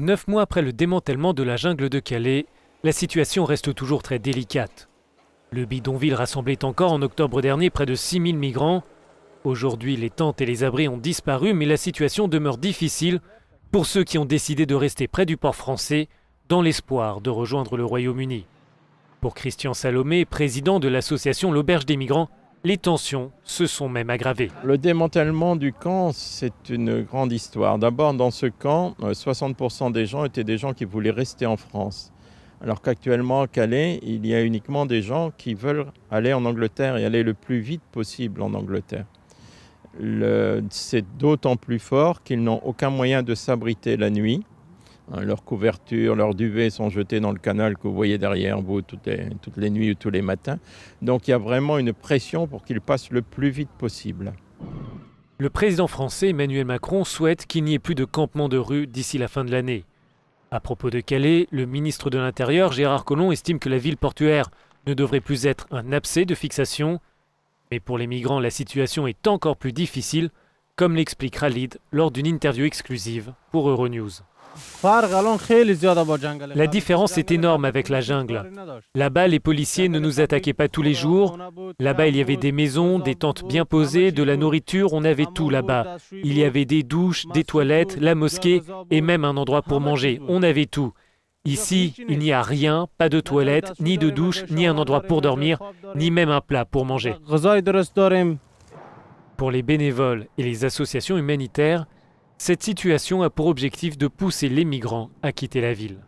9 mois après le démantèlement de la jungle de Calais, la situation reste toujours très délicate. Le bidonville rassemblait encore en octobre dernier près de 6000 migrants. Aujourd'hui, les tentes et les abris ont disparu, mais la situation demeure difficile pour ceux qui ont décidé de rester près du port français dans l'espoir de rejoindre le Royaume-Uni. Pour Christian Salomé, président de l'association L'Auberge des Migrants, les tensions se sont même aggravées. Le démantèlement du camp, c'est une grande histoire. D'abord, dans ce camp, 60% des gens étaient des gens qui voulaient rester en France. Alors qu'actuellement, à Calais, il y a uniquement des gens qui veulent aller en Angleterre et aller le plus vite possible en Angleterre. C'est d'autant plus fort qu'ils n'ont aucun moyen de s'abriter la nuit. Leurs couvertures, leurs duvets sont jetés dans le canal que vous voyez derrière vous toutes les nuits ou tous les matins. Donc il y a vraiment une pression pour qu'ils passent le plus vite possible. Le président français Emmanuel Macron souhaite qu'il n'y ait plus de campements de rue d'ici la fin de l'année. À propos de Calais, le ministre de l'Intérieur, Gérard Collomb, estime que la ville portuaire ne devrait plus être un abcès de fixation. Mais pour les migrants, la situation est encore plus difficile, comme l'explique Khalid lors d'une interview exclusive pour Euronews. La différence est énorme avec la jungle. Là-bas, les policiers ne nous attaquaient pas tous les jours. Là-bas, il y avait des maisons, des tentes bien posées, de la nourriture, on avait tout là-bas. Il y avait des douches, des toilettes, la mosquée et même un endroit pour manger. On avait tout. Ici, il n'y a rien, pas de toilettes, ni de douche, ni un endroit pour dormir, ni même un plat pour manger. Pour les bénévoles et les associations humanitaires, cette situation a pour objectif de pousser les migrants à quitter la ville.